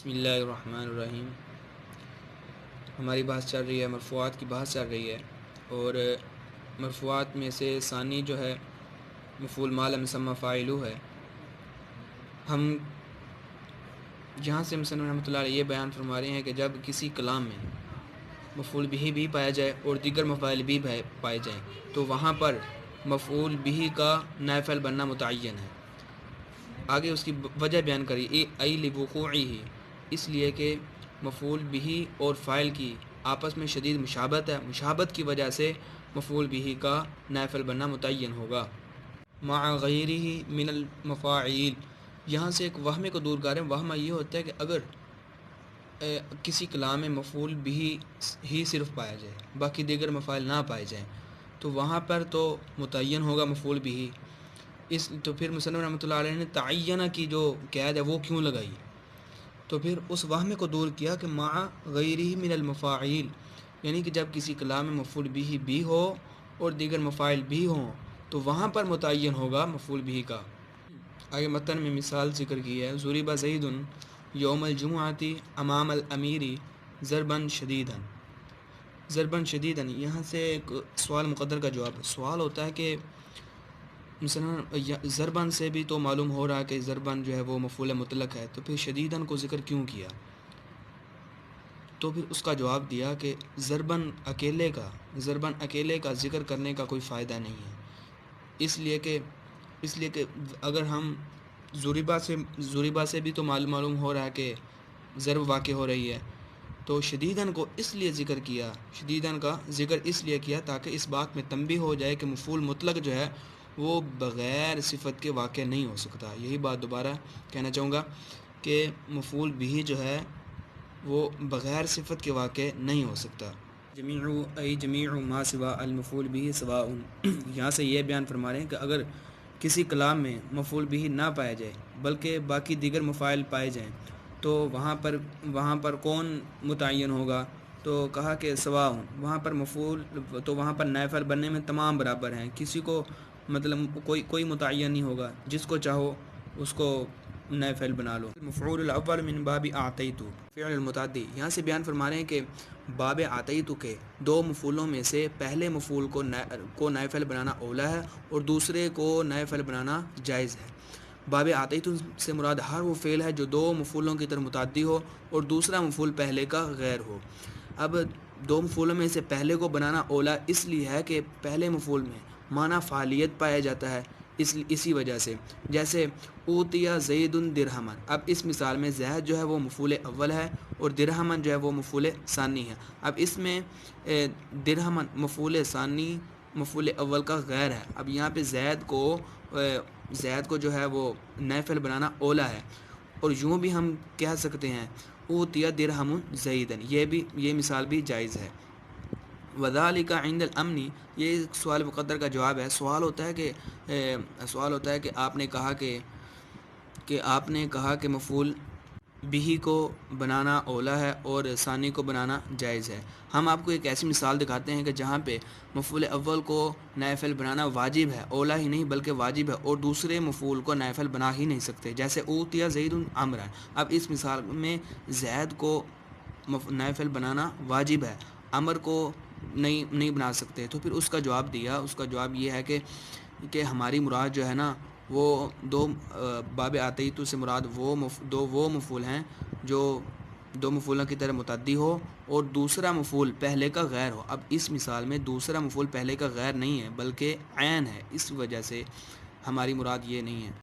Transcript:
بسم اللہ الرحمن الرحیم۔ ہماری بحث چل رہی ہے، مرفوعات کی بحث چل رہی ہے، اور مرفوعات میں سے ثانی جو ہے مفعول ما لم یسمى فاعلہ ہے۔ ہم جہاں سے مصنف رحمۃ اللہ علیہ یہ بیان فرما رہے ہیں کہ جب کسی کلام میں مفعول بھی پایا جائے اور دیگر مفاعل بھی پائے جائیں تو وہاں پر مفعول بھی کا نائب فاعل بننا متعین ہے۔ آگے اس کی وجہ بیان کری ای لوقوعہ، اس لیے کہ مفعول بھی اور فاعل کی آپس میں شدید مشابہت ہے، مشابہت کی وجہ سے مفعول بھی کا نائب فاعل بننا متعین ہوگا۔ مع غیرہ من المفاعیل، یہاں سے ایک وہمے کو دور کریں۔ وہمہ یہ ہوتا ہے کہ اگر کسی کلام میں مفعول بھی ہی صرف پایا جائے، باقی دیگر مفاعل نہ پائے جائیں، تو وہاں پر تو متعین ہوگا مفعول بھی۔ تو پھر مصنف رحمۃ اللہ علیہ نے تعینہ کی جو قید ہے وہ کیوں لگائی؟ تو پھر اس وہمے کو دور کیا کہ مع غیرہ من المفاعیل، یعنی کہ جب کسی کلام میں مفعول بھی ہو اور دیگر مفاعل بھی ہوں تو وہاں پر متعین ہوگا مفعول بھی کا۔ آگے متن میں مثال ذکر کی ہے، ضرب زید یوم الجمعۃ امام الامیر ضربا شدیدا۔ ضربا شدیدا، یہاں سے ایک سوال مقدر کا جواب۔ سوال ہوتا ہے کہ مثلا ضرباً سے بھی تو معلوم ہو رہا کہ ضرباً جو ہے وہ مفعول مطلق ہے، تو پھر شدیداً کو ذکر کیوں کیا؟ تو پھر اس کا جواب دیا کہ ضرباً اکیلے کا ذکر کرنے کا کوئی فائدہ نہیں ہے، اس لیے کہ اگر ہم ضربا سے بھی تو معلوم ہو رہا ہے کہ ضرب واقع ہو رہی ہے، تو شدیداً کو اس لیے ذکر کیا، شدیداً کا ذکر اس لیے کیا تاکہ اس بات میں تنبیہ ہو جائے کہ مفعول مطلق جو ہے وہ بغیر صفت کے واقع نہیں ہو سکتا۔ یہی بات دوبارہ کہنا چاہوں گا کہ مفعول بھی جو ہے وہ بغیر صفت کے واقع نہیں ہو سکتا۔ جمیع ما سوا المفعول بھی سواء، یہاں سے یہ بیان فرما رہے ہیں کہ اگر کسی کلام میں مفعول بھی نہ پایا جائے بلکہ باقی دیگر مفاعل پائے جائیں تو وہاں پر کون متعین ہوگا؟ تو کہا کہ سواء، وہاں پر مفعول تو وہاں پر نائب فاعل بننے میں تمام برابر ہیں، کسی کو مطلب کوئی متعین نہیں ہوگا، جس کو چاہو اس کو نائب فاعل بنا لو۔ مفعول الاول من باب اعطیت فعل المتعدی، یہاں سے بیان فرما رہے ہیں کہ باب اعطیت کے دو مفعولوں میں سے پہلے مفعول کو نائب فاعل بنانا اولا ہے اور دوسرے کو نائب فاعل بنانا جائز ہے۔ باب اعطیت سے مراد ہر وہ فعل ہے جو دو مفعولوں کی طرف متعدی ہو اور دوسرا مفعول پہلے کا غیر ہو۔ اب دو مفعولوں میں سے پہلے کو بنانا اولا اس لیے ہے کہ پہلے مفعول میں معنی فعالیت پایا جاتا ہے، اسی وجہ سے، جیسے اوتیا زید درہما، اب اس مثال میں زید جو ہے وہ مفعول اول ہے اور درہما جو ہے وہ مفعول ثانی ہے۔ اب اس میں درہما مفعول ثانی مفعول اول کا غیر ہے، اب یہاں پہ زید کو جو ہے وہ نائب فاعل بنانا اولا ہے، اور یوں بھی ہم کہہ سکتے ہیں اوتیا درہم زیدن، یہ مثال بھی جائز ہے۔ وذالک عند الامن، یہ سوال مقدر کا جواب ہے۔ سوال ہوتا ہے کہ آپ نے کہا کہ مفعول بھی کو بنانا اولا ہے اور ثانی کو بنانا جائز ہے۔ ہم آپ کو ایک ایسی مثال دکھاتے ہیں کہ جہاں پہ مفعول اول کو نائب فاعل بنانا واجب ہے، اولا ہی نہیں بلکہ واجب ہے، اور دوسرے مفعول کو نائب فاعل بنا ہی نہیں سکتے، جیسے اوتیا زید عمرا۔ اب اس مثال میں زید کو نائب فاعل بنانا واجب ہے، عمر کو نہیں بنا سکتے، تو پھر اس کا جواب دیا، اس کا جواب یہ ہے کہ ہماری مراد جو ہے نا وہ باب اعطیت سے مراد وہ مفعول ہیں جو دو مفعولوں کی طرح متعدی ہو اور دوسرا مفعول پہلے کا غیر ہو۔ اب اس مثال میں دوسرا مفعول پہلے کا غیر نہیں ہے بلکہ عین ہے، اس وجہ سے ہماری مراد یہ نہیں ہے۔